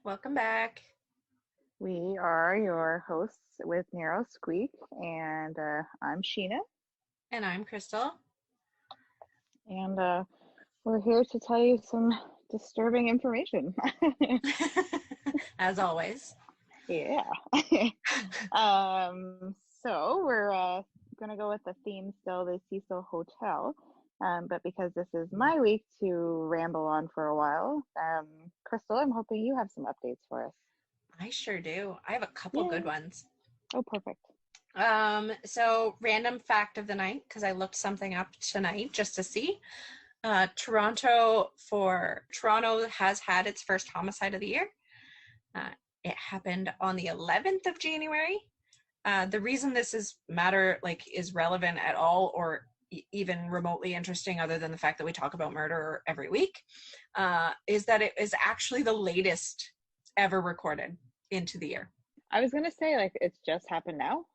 Welcome back. We are your hosts with Narrow Squeak, and I'm Sheena, And I'm Crystal. and we're here to tell you some disturbing information. As always. Yeah. So we're gonna go with the theme still, the Cecil Hotel. But because this is my week to ramble on for a while, Crystal, I'm hoping you have some updates for us. I sure do. I have a couple good Yay. ones. Oh, perfect. So random fact of the night, because I looked something up tonight just to see. Toronto has had its first homicide of the year. It happened on the 11th of January. The reason this is relevant at all, or even remotely interesting, other than the fact that we talk about murder every week, is that it is actually the latest ever recorded into the year. I was gonna say, like, it's just happened now.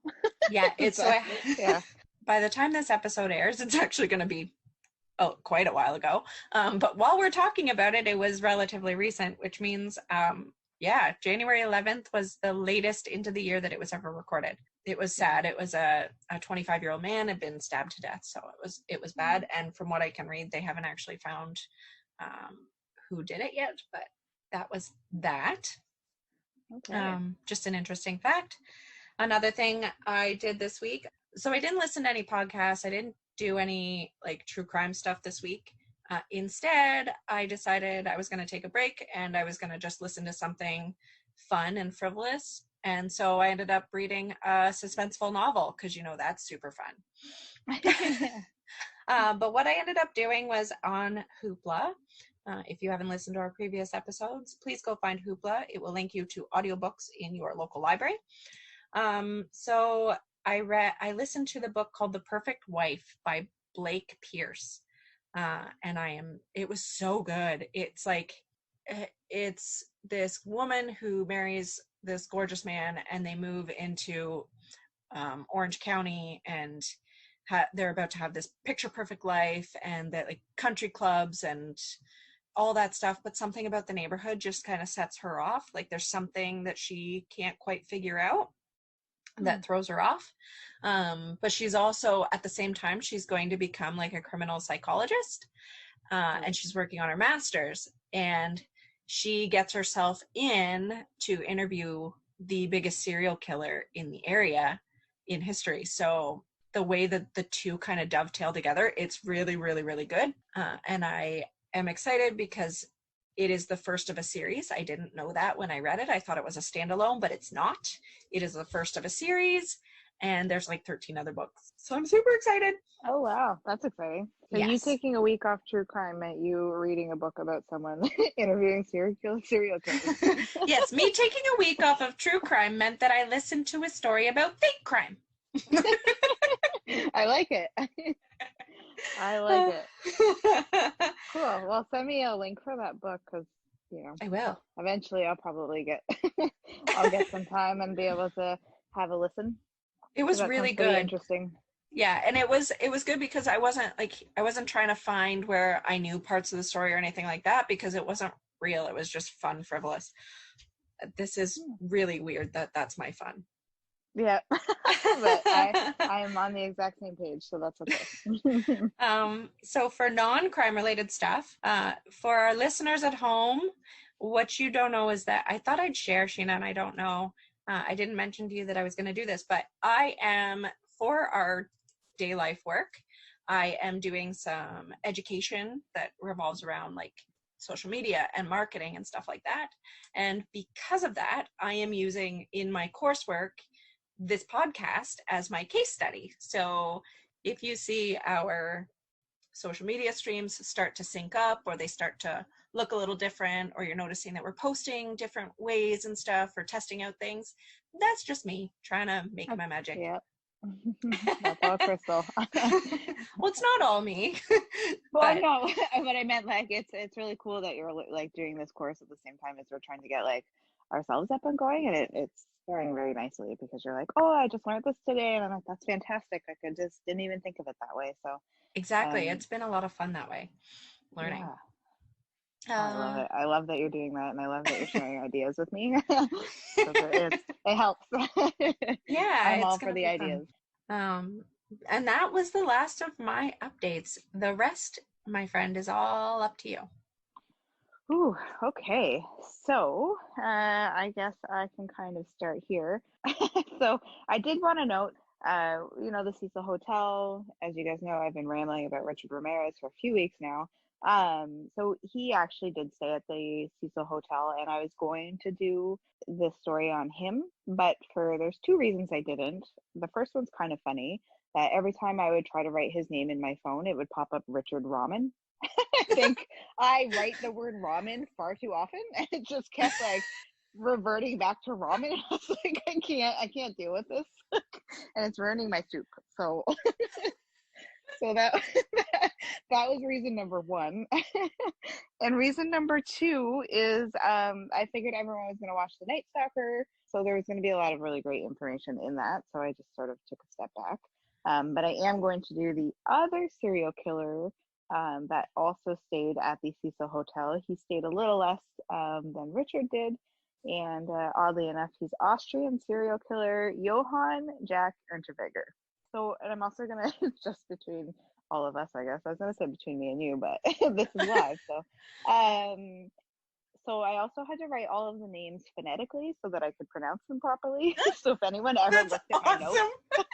Yeah, Yeah. By the time this episode airs, it's actually going to be quite a while ago. But while we're talking about it, it was relatively recent, which means, January 11th was the latest into the year that it was ever recorded. It was sad. It was a 25-year-old man had been stabbed to death, so it was bad. And from what I can read, they haven't actually found who did it yet, but that was that. Okay. Just an interesting fact. Another thing I did this week, so I didn't listen to any podcasts. I didn't do any like true crime stuff this week. Instead, I decided I was going to take a break and I was going to just listen to something fun and frivolous. And so I ended up reading a suspenseful novel because, that's super fun. But what I ended up doing was on Hoopla. If you haven't listened to our previous episodes, please go find Hoopla. It will link you to audiobooks in your local library. So I listened to the book called The Perfect Wife by Blake Pierce. And it was so good. It's like, it's this woman who marries this gorgeous man and they move into Orange County, and they're about to have this picture perfect life and that like country clubs and all that stuff, but something about the neighborhood just kind of sets her off. Like there's something that she can't quite figure out that throws her off. But she's also, at the same time, she's going to become like a criminal psychologist, and she's working on her master's, and she gets herself in to interview the biggest serial killer in the area in history. So the way that the two kind of dovetail together, it's really, really, really good. And I am excited because it is the first of a series. I didn't know that when I read it. I thought it was a standalone, but it's not. It is the first of a series, and there's like 13 other books. So I'm super excited. Oh, wow. That's exciting. So you Yes. taking a week off true crime meant you reading a book about someone interviewing serial killers. Yes, me taking a week off of true crime meant that I listened to a story about fake crime. I like it. I like it. Cool. Well, send me a link for that book because, I will. eventually I'll probably I'll get some time and be able to have a listen. It was really good. Interesting. Yeah, and it was good because I wasn't trying to find where I knew parts of the story or anything like that, because it wasn't real. It was just fun, frivolous. This is really weird that's my fun. Yeah. But I am on the exact same page, so that's okay. So for non-crime related stuff, for our listeners at home, what you don't know is that I thought I'd share, Sheena, and I don't know, I didn't mention to you that I was going to do this, but I am, for our day life work, I am doing some education that revolves around like social media and marketing and stuff like that. And because of that, I am using in my coursework this podcast as my case study. So if you see our social media streams start to sync up, or they start to look a little different, or you're noticing that we're posting different ways and stuff, or testing out things, that's just me trying to make my magic. Yeah. That's all Crystal. Well, it's not all me. Well, no, but I meant like it's really cool that you're like doing this course at the same time as we're trying to get like ourselves up and going, and it's going very nicely because you're like, oh, I just learned this today, and I'm like, that's fantastic. I just didn't even think of it that way. So exactly, it's been a lot of fun that way, learning. I love Uh, it. I love that you're doing that, and I love that you're sharing ideas with me because it helps. yeah, I'm it's all for gonna the be fun. ideas. Um, and that was the last of my updates. The rest, my friend, is all up to you. Ooh, okay. So, I guess I can kind of start here. So, I did want to note, the Cecil Hotel. As you guys know, I've been rambling about Richard Ramirez for a few weeks now. So he actually did stay at the Cecil Hotel, and I was going to do this story on him, but there's two reasons I didn't. The first one's kind of funny, that every time I would try to write his name in my phone, it would pop up Richard Ramen. I think I write the word ramen far too often, and it just kept like reverting back to ramen. I was like, I can't deal with this, and it's ruining my soup. So, so that that was reason number one, and reason number two is I figured everyone was going to watch The Night Stalker, so there was going to be a lot of really great information in that. So I just sort of took a step back. But I am going to do the other serial killer that also stayed at the Cecil Hotel. He stayed a little less than Richard did. And oddly enough, he's Austrian serial killer Johann Jack Unterweger. So, and I'm also going to, just between all of us, I guess, I was going to say between me and you, but this is live. So I also had to write all of the names phonetically so that I could pronounce them properly. So if anyone ever That's looked at my notes, awesome.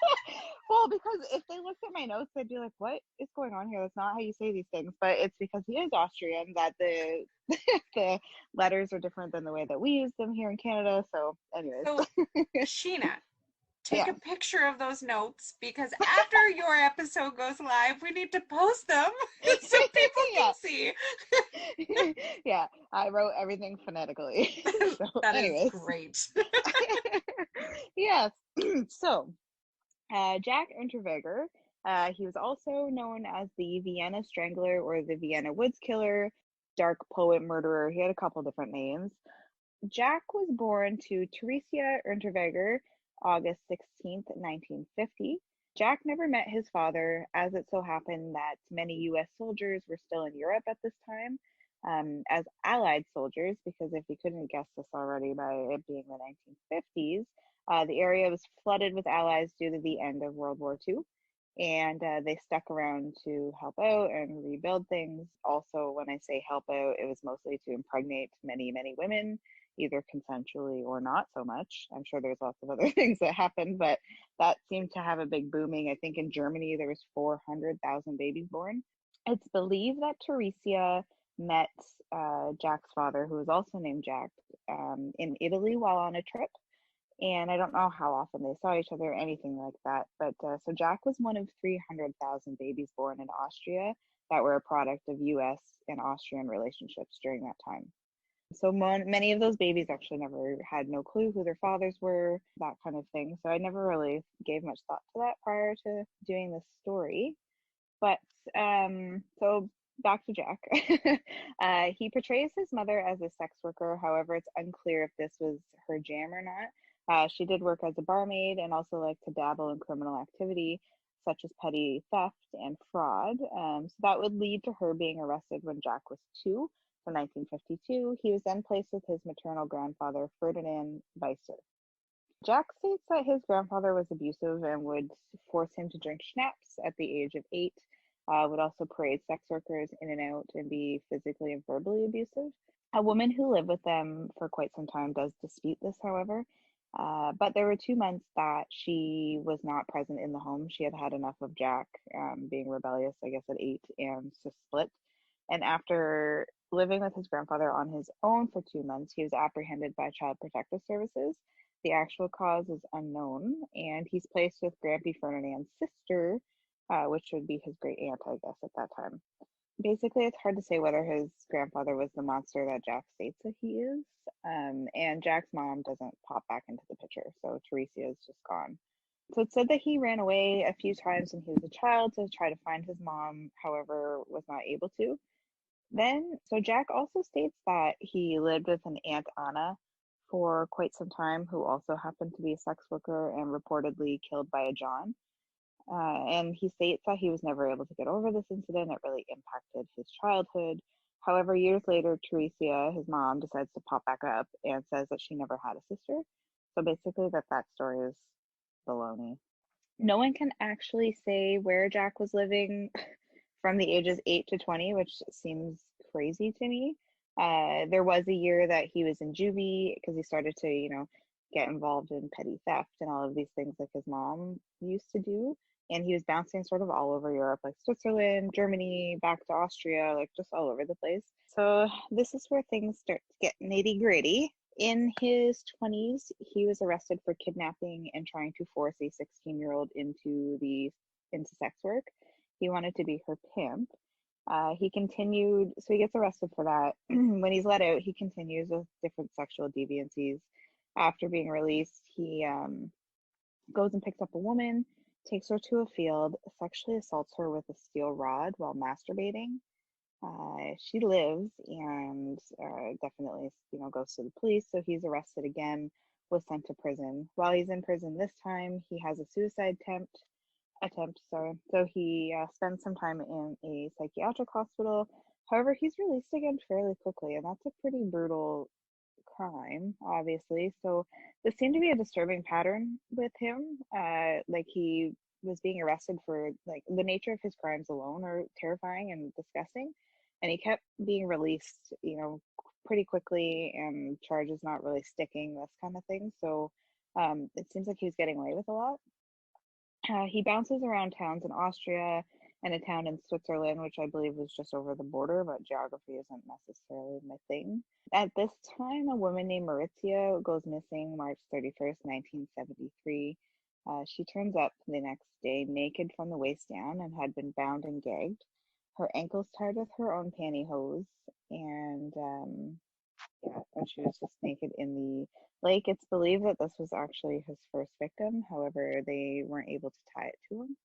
well, because if they looked at my notes, they'd be like, "What is going on here? That's not how you say these things." But it's because he is Austrian that the the letters are different than the way that we use them here in Canada. So, anyways, So, Sheena, take yeah, a picture of those notes because after your episode goes live, we need to post them so people yeah, can see. yeah. I wrote everything phonetically. So, That is anyways, great. yes. So, Jack Unterweger. He was also known as the Vienna Strangler or the Vienna Woods Killer, dark poet murderer. He had a couple different names. Jack was born to Theresia Unterweger August 16th, 1950. Jack never met his father, as it so happened that many US soldiers were still in Europe at this time as Allied soldiers, because if you couldn't guess this already by it being the 1950s, the area was flooded with Allies due to the end of World War II. And they stuck around to help out and rebuild things. Also, when I say help out, it was mostly to impregnate many, many women, either consensually or not so much. I'm sure there's lots of other things that happened, but that seemed to have a big booming. I think in Germany there was 400,000 babies born. It's believed that Theresia met Jack's father, who was also named Jack, in Italy while on a trip. And I don't know how often they saw each other or anything like that. But so Jack was one of 300,000 babies born in Austria that were a product of US and Austrian relationships during that time. So many of those babies actually never had no clue who their fathers were, that kind of thing. So I never really gave much thought to that prior to doing this story. But so back to Jack. He portrays his mother as a sex worker. However, it's unclear if this was her jam or not. She did work as a barmaid and also liked to dabble in criminal activity such as petty theft and fraud. So that would lead to her being arrested when Jack was 2. So 1952, he was then placed with his maternal grandfather, Ferdinand Weiser. Jack states that his grandfather was abusive and would force him to drink schnapps at the age of 8, would also parade sex workers in and out and be physically and verbally abusive. A woman who lived with them for quite some time does dispute this, however. But there were 2 months that she was not present in the home. She had had enough of Jack being rebellious, I guess, at 8, and to split. And after living with his grandfather on his own for 2 months, he was apprehended by Child Protective Services. The actual cause is unknown, and he's placed with Grampy Ferdinand's sister, which would be his great aunt, I guess, at that time. Basically, it's hard to say whether his grandfather was the monster that Jack states that he is. And Jack's mom doesn't pop back into the picture, so Theresia is just gone. So it's said that he ran away a few times when he was a child to try to find his mom, however, was not able to. So Jack also states that he lived with an Aunt Anna for quite some time, who also happened to be a sex worker and reportedly killed by a John. And he states that he was never able to get over this incident. It really impacted his childhood. However, years later, Teresia, his mom, decides to pop back up and says that she never had a sister. So basically, that story is baloney. No one can actually say where Jack was living from the ages 8 to 20, which seems crazy to me. There was a year that he was in juvie because he started to, get involved in petty theft and all of these things like his mom used to do. And he was bouncing sort of all over Europe, like Switzerland, Germany, back to Austria, like just all over the place. So this is where things start to get nitty gritty. In his 20s, he was arrested for kidnapping and trying to force a 16-year-old into sex work. He wanted to be her pimp. He continued, so he gets arrested for that. When he's let out, he continues with different sexual deviancies. After being released, he goes and picks up a woman, takes her to a field, sexually assaults her with a steel rod while masturbating. She lives and definitely, goes to the police. So he's arrested again, was sent to prison. While he's in prison this time, he has a suicide attempt. So he spends some time in a psychiatric hospital. However, he's released again fairly quickly, and that's a pretty brutal crime, obviously. So this seemed to be a disturbing pattern with him. Like he was being arrested for, like, the nature of his crimes alone are terrifying and disgusting, and he kept being released, pretty quickly, and charges not really sticking, this kind of thing. So it seems like he was getting away with a lot. He bounces around towns in Austria and a town in Switzerland, which I believe was just over the border, but geography isn't necessarily my thing. At this time, a woman named Maurizia goes missing March 31st, 1973. She turns up the next day naked from the waist down and had been bound and gagged. Her ankles tied with her own pantyhose, and and she was just naked in the lake. It's believed that this was actually his first victim. However, they weren't able to tie it to him.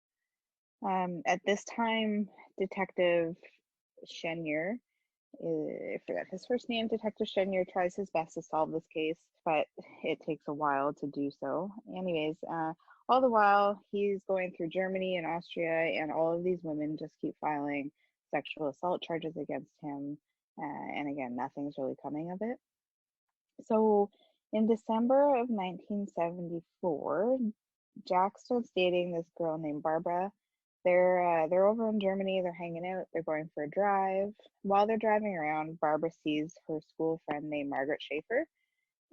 At this time, Detective Chenier, I forgot his first name, Detective Chenier tries his best to solve this case, but it takes a while to do so. Anyways, all the while, he's going through Germany and Austria, and all of these women just keep filing sexual assault charges against him. And again, nothing's really coming of it. So in December of 1974, Jack starts dating this girl named Barbara. They're over in Germany. They're hanging out. They're going for a drive. While they're driving around, Barbara sees her school friend named Margaret Schaefer,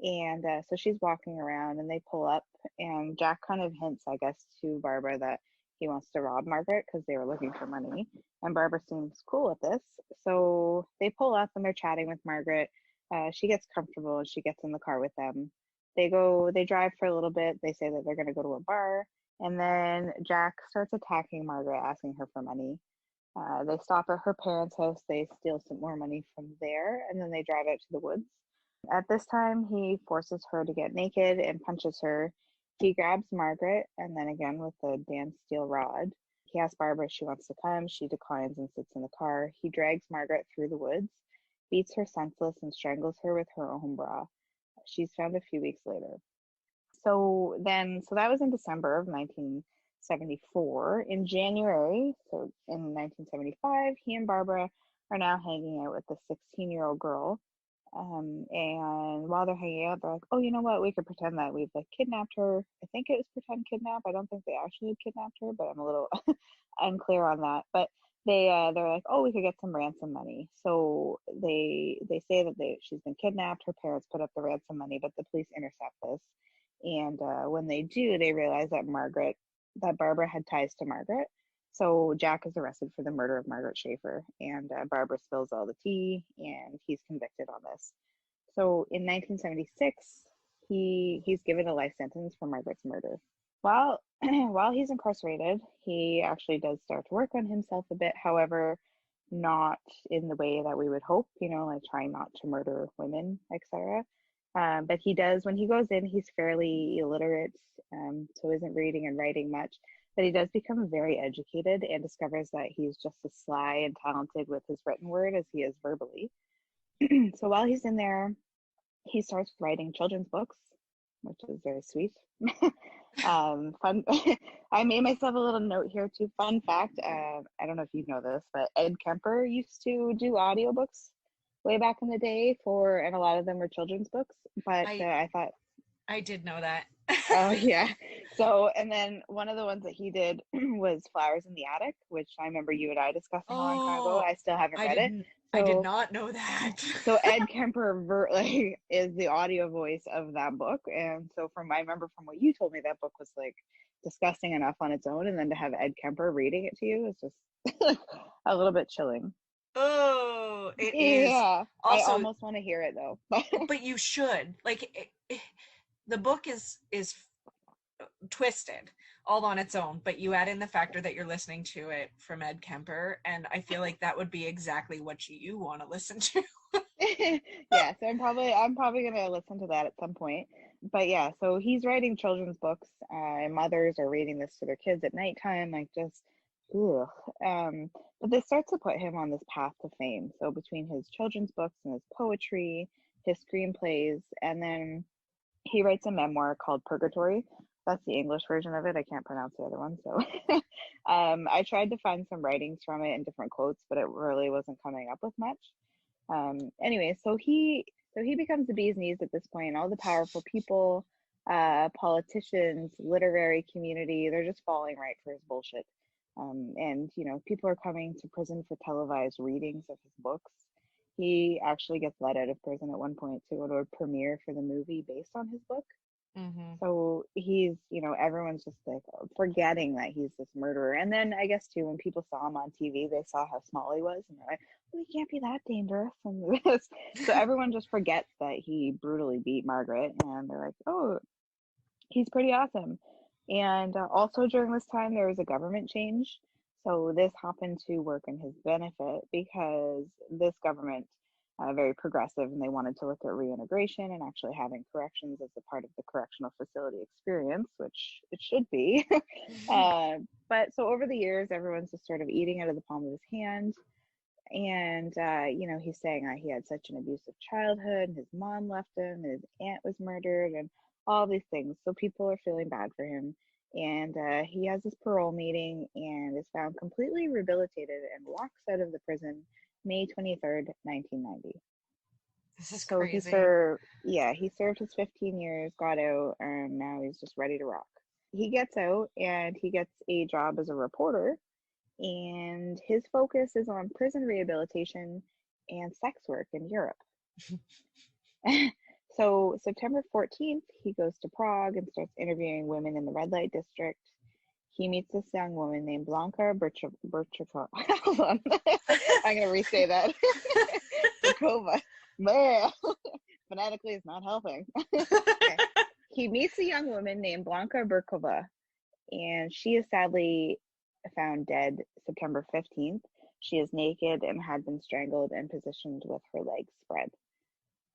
and so she's walking around, and they pull up, and Jack kind of hints, I guess, to Barbara that he wants to rob Margaret because they were looking for money, and Barbara seems cool with this. So they pull up and they're chatting with Margaret. She gets comfortable and she gets in the car with them. They drive for a little bit. They say that they're going to go to a bar, and then Jack starts attacking Margaret, asking her for money. They stop at her parents' house. They steal some more money from there, and then they drive out to the woods. At this time, he forces her to get naked and punches her. He grabs Margaret, and then again with the damn steel rod. He asks Barbara if she wants to come. She declines and sits in the car. He drags Margaret through the woods, beats her senseless, and strangles her with her own bra. She's found a few weeks later. So that was in December of 1974. In January, so in 1975, he and Barbara are now hanging out with the 16-year-old girl. And while they're hanging out, they're like, oh, you know what? We could pretend that we've kidnapped her. I think it was pretend kidnap. I don't think they actually kidnapped her, but I'm a little unclear on that. But they're like, oh, we could get some ransom money. So they say that she's been kidnapped. Her parents put up the ransom money, but the police intercept this. And when they do, they realize that Barbara had ties to Margaret. So Jack is arrested for the murder of Margaret Schaefer, and Barbara spills all the tea, and he's convicted on this. So in 1976, he's given a life sentence for Margaret's murder. While he's incarcerated, he actually does start to work on himself a bit. However, not in the way that we would hope, like trying not to murder women, etc. But he does, when he goes in, he's fairly illiterate, so isn't reading and writing much. But he does become very educated and discovers that he's just as sly and talented with his written word as he is verbally. So while he's in there, he starts writing children's books, which is very sweet. Fun. I made myself a little note here too. Fun fact, I don't know if you know this, but Ed Kemper used to do audiobooks way back in the day and a lot of them were children's books. But I I thought, I did know that. oh yeah. So, and then one of the ones that he did was Flowers in the Attic, which I remember you and I discussing a long time ago. Oh, I still haven't read it. I did So, not know that. so Ed Kemper like is the audio voice of that book, and so I remember from what you told me, that book was like disgusting enough on its own, and then to have Ed Kemper reading it to you is just a little bit chilling. Oh, it is. Yeah, I Also, almost want to hear it though. but you should. Like the book is twisted all on its own, but you add in the factor that you're listening to it from Ed Kemper, and I feel like that would be exactly what you want to listen to. Yeah, so I'm probably gonna listen to that at some point. But yeah, so he's writing children's books, and mothers are reading this to their kids at nighttime, like just ugh. But this starts to put him on this path to fame. So between his children's books and his poetry, his screenplays, and then he writes a memoir called Purgatory. That's the English version of it. I can't pronounce the other one. So I tried to find some writings from it and different quotes, but it really wasn't coming up with much. Anyway, so he becomes the bee's knees at this point. All the powerful people, politicians, literary community, they're just falling right for his bullshit. And people are coming to prison for televised readings of his books. He actually gets let out of prison at one point to go to a premiere for the movie based on his book. Mm-hmm. So everyone's just like forgetting that he's this murderer. And then I guess too, when people saw him on TV, they saw how small he was, and they're like, well, he can't be that dangerous. And this, so everyone just forgets that he brutally beat Margaret, and they're like, oh, he's pretty awesome. And also during this time, there was a government change. So this happened to work in his benefit because this government, very progressive, and they wanted to look at reintegration and actually having corrections as a part of the correctional facility experience, which it should be. But so over the years, everyone's just sort of eating out of the palm of his hand. And he's saying he had such an abusive childhood, and his mom left him, and his aunt was murdered, and all these things. So people are feeling bad for him. And he has his parole meeting and is found completely rehabilitated and walks out of the prison May 23rd, 1990. This is So crazy. he served his 15 years, got out, and now he's just ready to rock. He gets out and he gets a job as a reporter, and his focus is on prison rehabilitation and sex work in Europe. So September 14th, he goes to Prague and starts interviewing women in the red light district. He meets this young woman named Blanka Berchikova. Hold on. I'm going to re-say that. Berkova. Phonetically is not helping. Okay. He meets a young woman named Blanka Berkova, and she is sadly found dead September 15th. She is naked and had been strangled and positioned with her legs spread.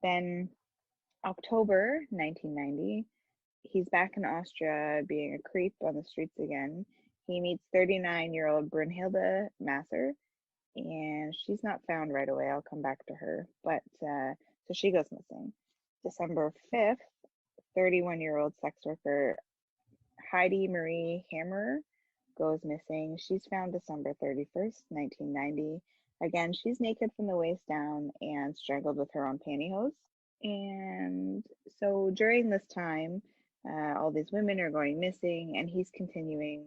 Then October 1990, he's back in Austria being a creep on the streets again. He meets 39-year-old Brunhilde Masser, and she's not found right away. I'll come back to her. But so she goes missing. December 5th, 31-year-old sex worker Heidi Marie Hammerer goes missing. She's found December 31st, 1990. Again, she's naked from the waist down and strangled with her own pantyhose. And so during this time, all these women are going missing, and he's continuing,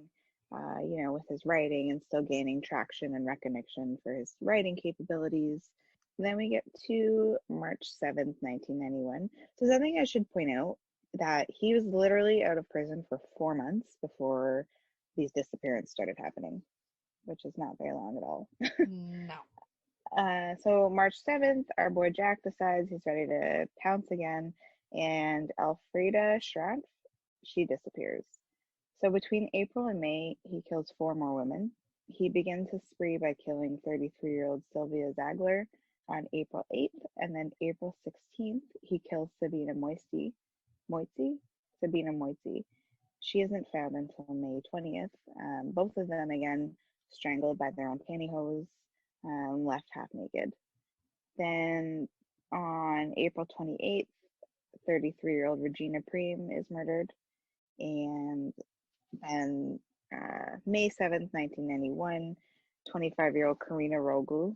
with his writing and still gaining traction and recognition for his writing capabilities. Then we get to March 7th, 1991. So something I should point out, that he was literally out of prison for 4 months before these disappearances started happening, which is not very long at all. No. So March 7th, our boy Jack decides he's ready to pounce again, and Elfriede Schrampf, she disappears. So between April and May, he kills 4 more women. He begins his spree by killing 33-year-old Sylvia Zagler on April 8th, and then April 16th, he kills Sabina Moitzi. She isn't found until May 20th. Both of them, again, strangled by their own pantyhose, left half naked. Then on April 28th, 33-year-old Regina Preem is murdered. And then May 7th, 1991, 25-year-old Karina Roglu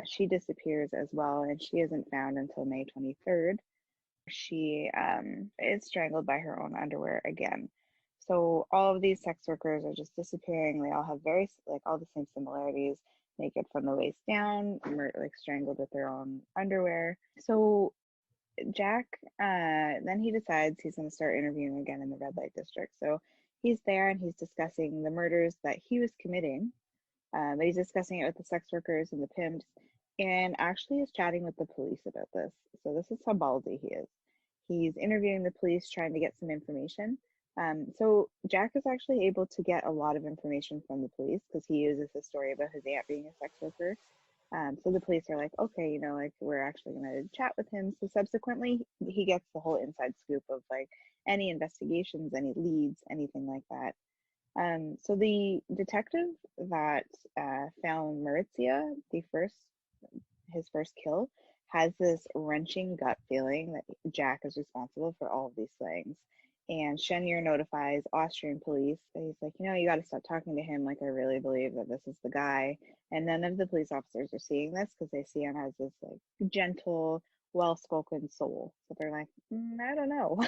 She disappears as well, and she isn't found until May 23rd. She is strangled by her own underwear again. So all of these sex workers are just disappearing. They all have very like all the same similarities: naked from the waist down, like strangled with their own underwear. So Jack, then he decides he's going to start interviewing again in the red light district. So he's there and he's discussing the murders that he was committing, but he's discussing it with the sex workers and the pimps, and actually is chatting with the police about this. So this is how ballsy he is. He's interviewing the police, trying to get some information. So Jack is actually able to get a lot of information from the police because he uses his story about his aunt being a sex worker. So the police are like, okay, you know, like we're actually going to chat with him. So subsequently, he gets the whole inside scoop of like any investigations, any leads, anything like that. So the detective that found Maurizia, his first kill, has this wrenching gut feeling that Jack is responsible for all of these things. And Chenier notifies Austrian police. He's like, you know, you got to stop talking to him. Like, I really believe that this is the guy. And none of the police officers are seeing this because they see him as this like gentle, well-spoken soul. So they're like, I don't know.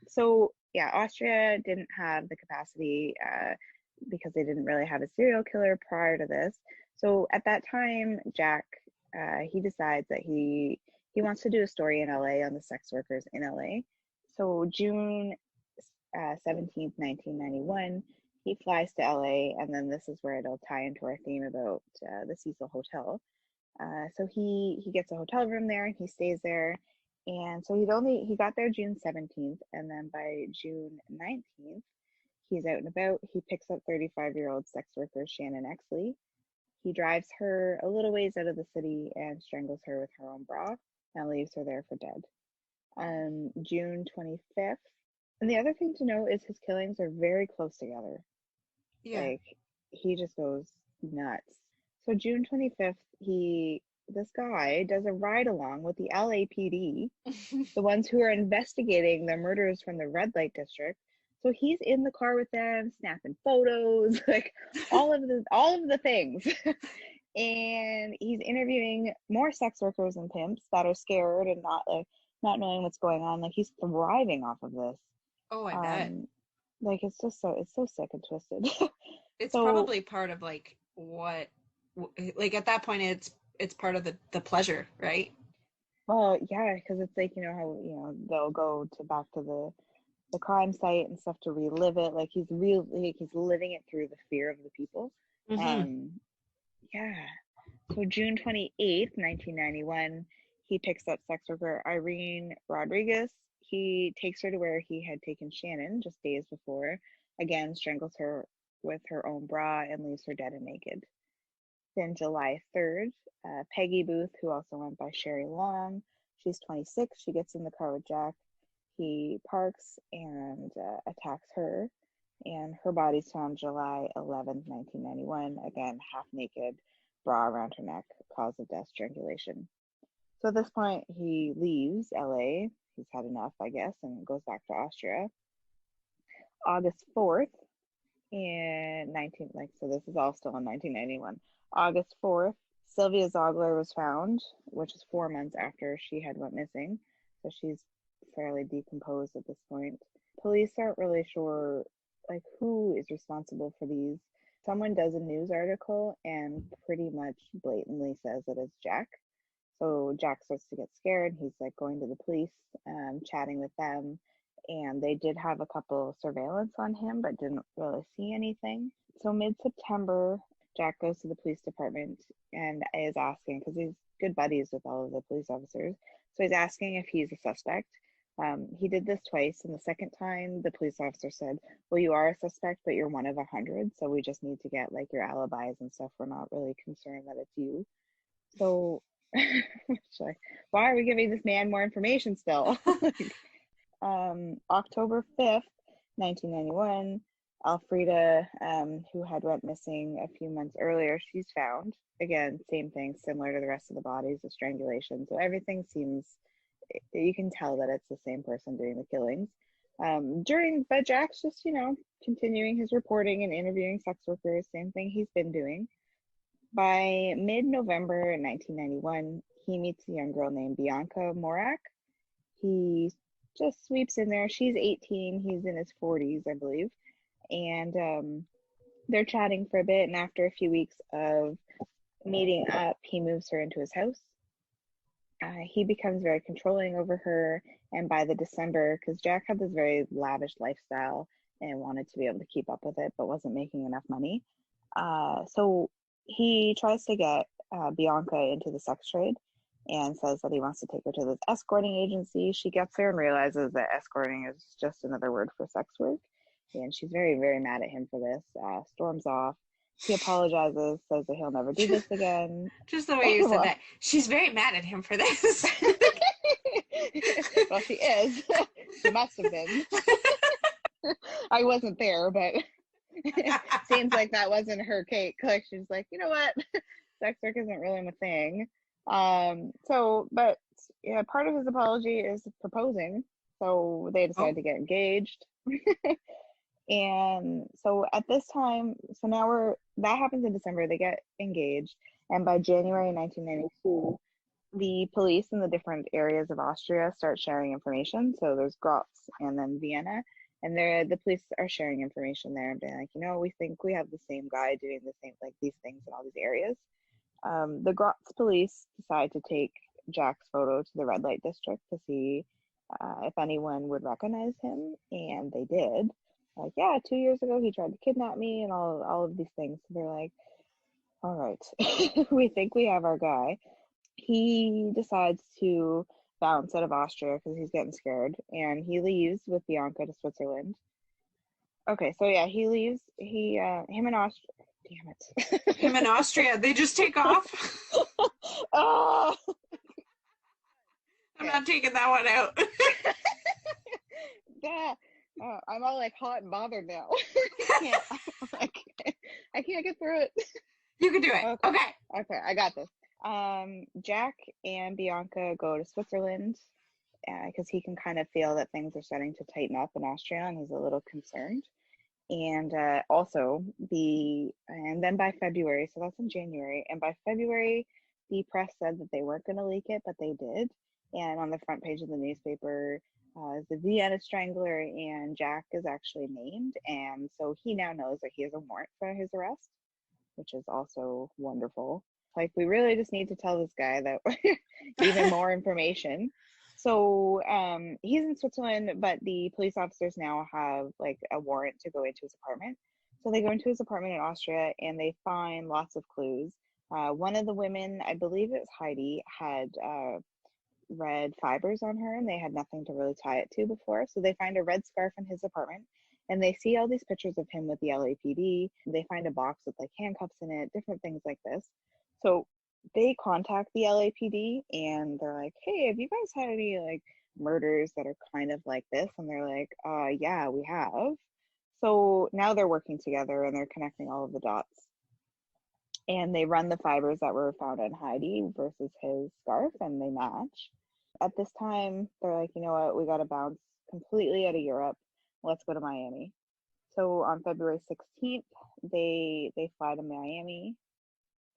So yeah, Austria didn't have the capacity because they didn't really have a serial killer prior to this. So at that time, Jack he decides that he wants to do a story in LA on the sex workers in LA. So June 17th, 1991, he flies to LA, and then this is where it'll tie into our theme about the Cecil Hotel. So he gets a hotel room there and he stays there. And so he got there June 17th, and then by June 19th, he's out and about. He picks up 35-year-old sex worker Shannon Exley. He drives her a little ways out of the city and strangles her with her own bra and leaves her there for dead. June 25th. And the other thing to note is his killings are very close together. Yeah. Like, he just goes nuts. So June 25th, this guy does a ride along with the LAPD, the ones who are investigating the murders from the red light district. So he's in the car with them, snapping photos, like all of the things. And he's interviewing more sex workers and pimps that are scared and not knowing what's going on. Like, he's thriving off of this. Oh, I bet. Like, it's so sick and twisted. It's So probably part of like what, like at that point, it's part of the pleasure, right? well, yeah, because it's like, you know how, you know, they'll go back to the crime site and stuff to relive it. Like, he's living it through the fear of the people. Mm-hmm. Yeah. So June 28th, 1991, he picks up sex worker Irene Rodriguez. He takes her to where he had taken Shannon just days before, again strangles her with her own bra and leaves her dead and naked. Then July 3rd, Peggy Booth, who also went by Sherry Long, she's 26. She gets in the car with Jack. He parks and attacks her, and her body's found July 11th, 1991, again, half naked, bra around her neck, cause of death, strangulation. So at this point, he leaves LA. He's had enough, I guess, and goes back to Austria. August 4th, so this is all still in 1991. August 4th, Sylvia Zogler was found, which is 4 months after she had went missing. So she's fairly decomposed at this point. Police aren't really sure like who is responsible for these. Someone does a news article and pretty much blatantly says that it's Jack. So Jack starts to get scared. He's like going to the police, chatting with them, and they did have a couple surveillance on him, but didn't really see anything. So mid-September, Jack goes to the police department and is asking, because he's good buddies with all of the police officers, so he's asking if he's a suspect. He did this twice, and the second time the police officer said, well, you are a suspect, but you're one of 100, so we just need to get like your alibis and stuff. We're not really concerned that it's you. So like, why are we giving this man more information still? October 5th, 1991, Alfreda, who had went missing a few months earlier, she's found. Again, same thing, similar to the rest of the bodies, the strangulation. So everything seems, you can tell that it's the same person doing the killings. But Jack's just, continuing his reporting and interviewing sex workers, same thing he's been doing. By mid-November 1991, he meets a young girl named Bianca Morak. He just sweeps in there. She's 18. He's in his 40s, I believe. And they're chatting for a bit. And after a few weeks of meeting up, he moves her into his house. He becomes very controlling over her. And by the December, because Jack had this very lavish lifestyle and wanted to be able to keep up with it, but wasn't making enough money. So he tries to get Bianca into the sex trade and says that he wants to take her to this escorting agency. She gets there and realizes that escorting is just another word for sex work. And she's very, very mad at him for this, storms off. He apologizes, says that he'll never do this again. Just the way you said that. She's very mad at him for this. Well, she is. She must have been. I wasn't there, but seems like that wasn't her cake. Like she's like, you know what? Sex work isn't really my thing. But yeah, part of his apology is proposing. So they decide to get engaged. And so at this time, so now that happens in December, they get engaged. And by January 1992, the police in the different areas of Austria start sharing information. So there's Graz and then Vienna. And the police are sharing information there and being like, we think we have the same guy doing the same, like these things in all these areas. The Graz police decide to take Jack's photo to the red light district to see if anyone would recognize him. And they did. Like, yeah, 2 years ago he tried to kidnap me and all of these things. So they're like, all right, we think we have our guy. He decides to bounce out of Austria because he's getting scared, and he leaves with Bianca to Switzerland. Okay, so yeah, he leaves. Him and Austria. Damn it. Him and Austria, they just take off. Oh. I'm not taking that one out. Yeah. I'm all like hot and bothered now. I can't get through it. You can do it. Okay, I got this. Jack and Bianca go to Switzerland because he can kind of feel that things are starting to tighten up in Austria, and he's a little concerned. And and then by February, so that's in January, and by February, the press said that they weren't going to leak it, but they did. And on the front page of the newspaper is the Vienna Strangler, and Jack is actually named. And so he now knows that he has a warrant for his arrest, which is also wonderful. Like, we really just need to tell this guy that even more information. So he's in Switzerland, but the police officers now have like a warrant to go into his apartment. So they go into his apartment in Austria and they find lots of clues. One of the women, I believe it was Heidi, had red fibers on her and they had nothing to really tie it to before. So they find a red scarf in his apartment and they see all these pictures of him with the LAPD. They find a box with like handcuffs in it, different things like this. So they contact the LAPD and they're like, hey, have you guys had any like murders that are kind of like this? And they're like, yeah, we have. So now they're working together and they're connecting all of the dots. And they run the fibers that were found on Heidi versus his scarf and they match. At this time, they're like, you know what, we got to bounce completely out of Europe. Let's go to Miami. So on February 16th, they fly to Miami.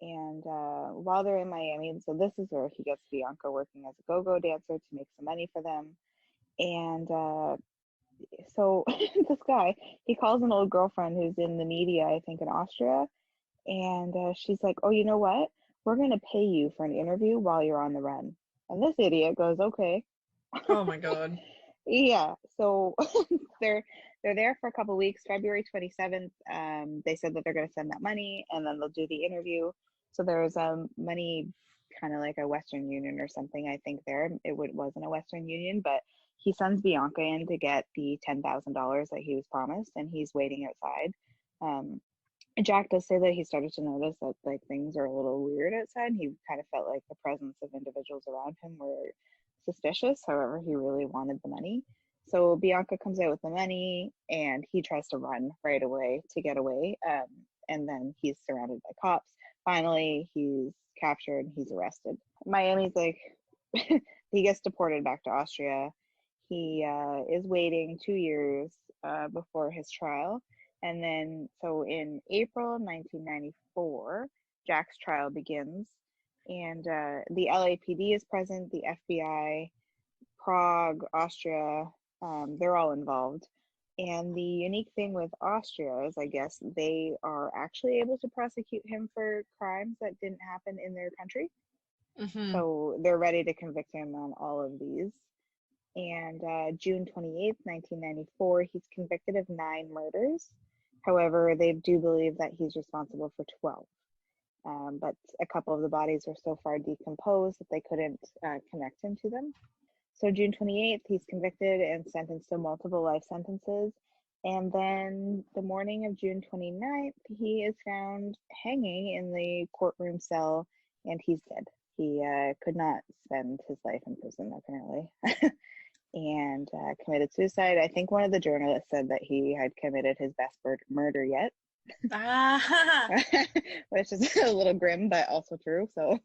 And while they're in Miami, so this is where he gets Bianca working as a go-go dancer to make some money for them. And so this guy, he calls an old girlfriend who's in the media, I think in Austria. And she's like, oh, you know what? We're going to pay you for an interview while you're on the run. And this idiot goes, okay. Oh my God. Yeah. So they're there for a couple of weeks. February 27th, they said that they're going to send that money and then they'll do the interview. So there's money, kind of like a Western Union or something, I think there. Wasn't a Western Union, but he sends Bianca in to get the $10,000 that he was promised, and he's waiting outside. Jack does say that he started to notice that like things are a little weird outside. He kind of felt like the presence of individuals around him were suspicious. However, he really wanted the money. So Bianca comes out with the money and he tries to run right away to get away. And then he's surrounded by cops. Finally, he's captured, he's arrested. Miami's like, he gets deported back to Austria. He is waiting 2 years before his trial. And then, so in April 1994, Jack's trial begins. And the LAPD is present, the FBI, Prague, Austria, they're all involved. And the unique thing with Austria is, I guess, they are actually able to prosecute him for crimes that didn't happen in their country. Mm-hmm. So they're ready to convict him on all of these. And June 28th, 1994, he's convicted of 9 murders. However, they do believe that he's responsible for 12. But a couple of the bodies are so far decomposed that they couldn't connect him to them. So June 28th, he's convicted and sentenced to multiple life sentences. And then the morning of June 29th, he is found hanging in the courtroom cell, and he's dead. He could not spend his life in prison, apparently, and committed suicide. I think one of the journalists said that he had committed his best murder yet, which is a little grim, but also true. So,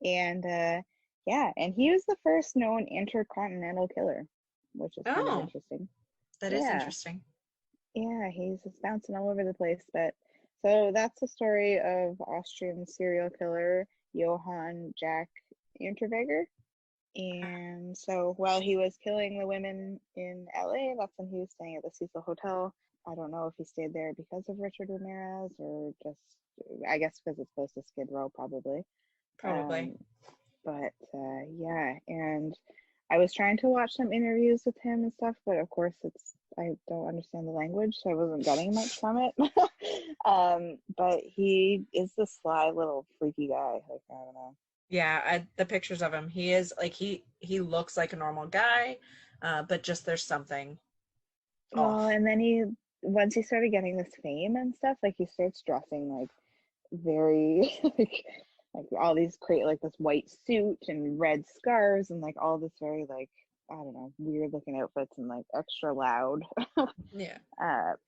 and yeah, and he was the first known intercontinental killer, which is kind of interesting. That is interesting. Yeah, he's just bouncing all over the place. But so that's the story of Austrian serial killer Johann Jack Unterweger. And so while he was killing the women in LA, that's when he was staying at the Cecil Hotel. I don't know if he stayed there because of Richard Ramirez or just, I guess because it's close to Skid Row, probably. But yeah, and I was trying to watch some interviews with him and stuff, but of course I don't understand the language, so I wasn't getting much from it. But he is this sly little freaky guy. Like, I don't know. Yeah, the pictures of him, he is like, he looks like a normal guy, but just there's something off. Well, and then once he started getting this fame and stuff, like he starts dressing like very like all these like this white suit and red scarves and like all this very like, I don't know, weird looking outfits and like extra loud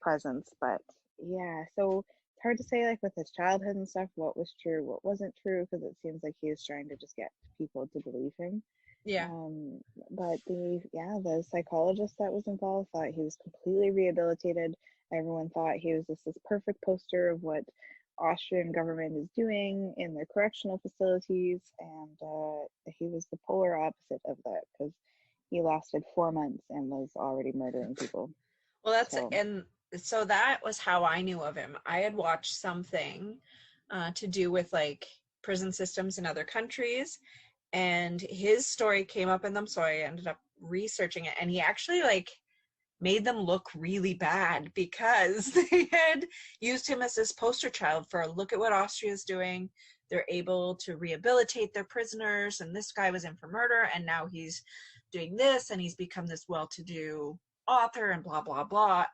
presence. But yeah, so it's hard to say like with his childhood and stuff what was true, what wasn't true, because it seems like he was trying to just get people to believe him. But the psychologist that was involved thought he was completely rehabilitated. Everyone thought he was just this perfect poster of what Austrian government is doing in their correctional facilities, and he was the polar opposite of that, because he lasted 4 months and was already murdering people. Well, so that was how I knew of him. I had watched something to do with like prison systems in other countries, and his story came up in them, so I ended up researching it, and he actually like made them look really bad because they had used him as this poster child for, look at what Austria's doing. They're able to rehabilitate their prisoners, and this guy was in for murder, and now he's doing this, and he's become this well-to-do author, and blah, blah, blah.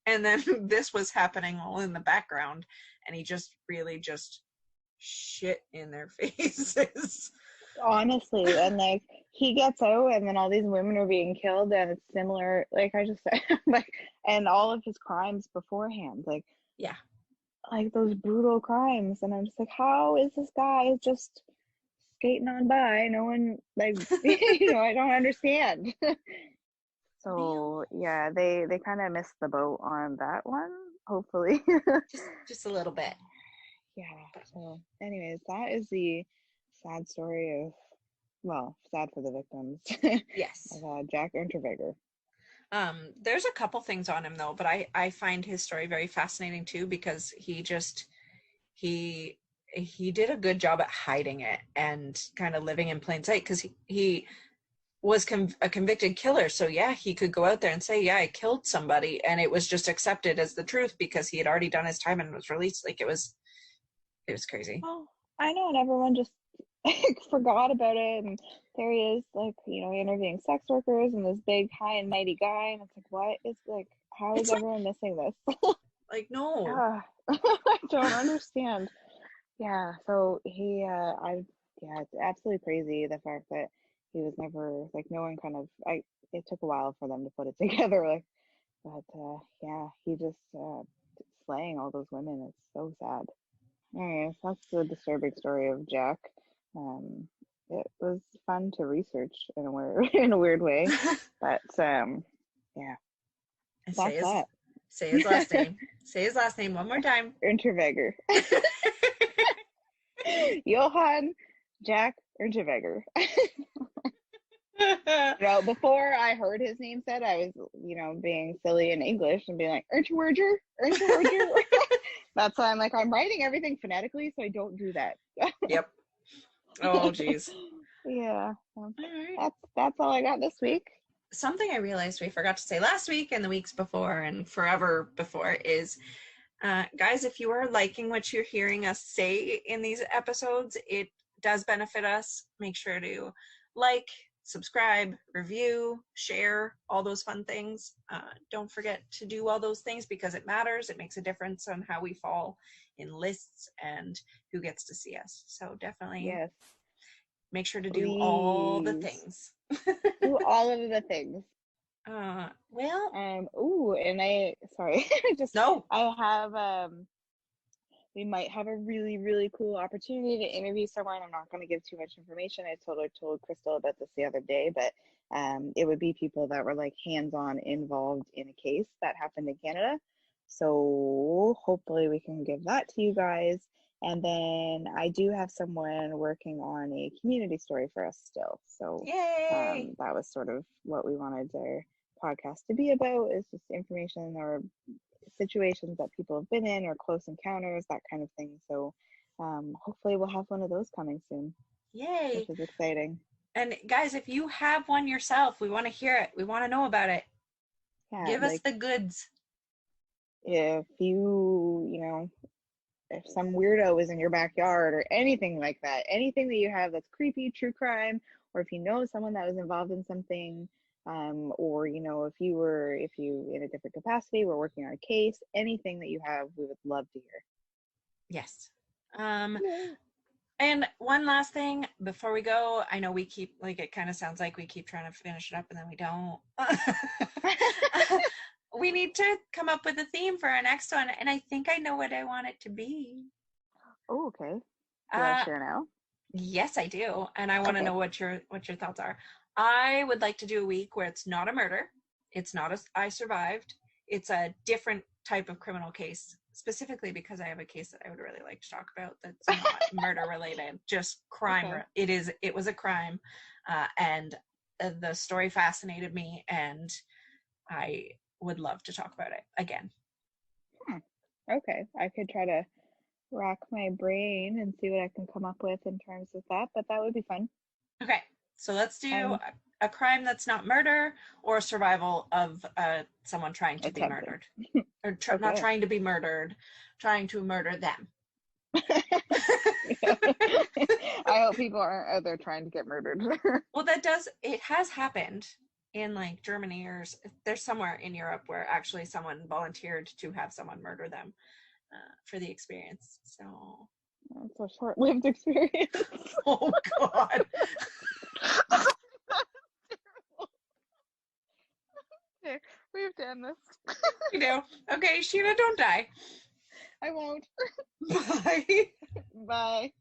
And then this was happening all in the background, and he just really just shit in their faces. Honestly, and like he gets out and then all these women are being killed, and it's similar, like I just said, like, and all of his crimes beforehand, like, yeah, like those brutal crimes. And I'm just like, how is this guy just skating on by? No one, like, I don't understand. So yeah, they kind of missed the boat on that one, hopefully. just a little bit. Yeah. So anyways, that is the sad story of, well, sad for the victims. Yes. Of Jack Unterweger. There's a couple things on him though, but I find his story very fascinating too, because he did a good job at hiding it and kind of living in plain sight, because he was a convicted killer. So yeah, he could go out there and say, yeah, I killed somebody, and it was just accepted as the truth because he had already done his time and was released. Like it was crazy. Oh, I know, and everyone just forgot about it, and there he is, like, interviewing sex workers and this big high and mighty guy, and it's like, what is, like, how is everyone missing this? Like, no. I don't understand. Yeah, so it's absolutely crazy, the fact that he was never, like, no one kind of, it took a while for them to put it together, like, but yeah, he just slaying all those women. It's so sad. Anyways, that's the disturbing story of Jack. It was fun to research in a weird way, but yeah. Say his last name. Say his last name one more time. Unterweger. Johann Jack Unterweger. Before I heard his name said, I was, being silly in English and being like, Unterweger. That's why I'm like, I'm writing everything phonetically, so I don't do that. Yep. Oh, geez. Yeah. All right. That's all I got this week. Something I realized we forgot to say last week and the weeks before and forever before is, guys, if you are liking what you're hearing us say in these episodes, it does benefit us. Make sure to like, subscribe, review, share, all those fun things. Don't forget to do all those things because it matters. It makes a difference on how we fall in lists and who gets to see us. So definitely make sure to do all the things. Do all of the things. Sorry. I have, we might have a really, really cool opportunity to interview someone. I'm not going to give too much information. I told Crystal about this the other day, but it would be people that were like hands-on involved in a case that happened in Canada. So hopefully we can give that to you guys. And then I do have someone working on a community story for us still. So that was sort of what we wanted our podcast to be about, is just information or situations that people have been in or close encounters, that kind of thing. So hopefully we'll have one of those coming soon. Yay. Which is exciting. And guys, if you have one yourself, we want to hear it. We want to know about it. Yeah, give us the goods. If if some weirdo is in your backyard or anything like that, anything that you have that's creepy, true crime, or if you know someone that was involved in something, or if you in a different capacity were working on a case, anything that you have, we would love to hear. Yes. And one last thing before we go, I know we keep, it kind of sounds like we keep trying to finish it up and then we don't. We need to come up with a theme for our next one, and I think I know what I want it to be. Oh, okay. Do you want to share now? Yes, I do, and I want to know what your thoughts are. I would like to do a week where it's not a murder, it's not I survived, it's a different type of criminal case, specifically because I have a case that I would really like to talk about that's not murder related, just crime. Okay. It was a crime, and the story fascinated me, and I would love to talk about it again. Okay, I could try to rack my brain and see what I can come up with in terms of that, but that would be fun. Okay, so let's do a crime that's not murder, or survival of someone trying to be murdered. Or not trying to be murdered, trying to murder them. I hope people aren't out there trying to get murdered. Well, it has happened in Germany, or there's somewhere in Europe where actually someone volunteered to have someone murder them for the experience. So it's a short-lived experience. Oh God. Okay, we have to end this. We do. Okay, Sheena, don't die. I won't. Bye. Bye.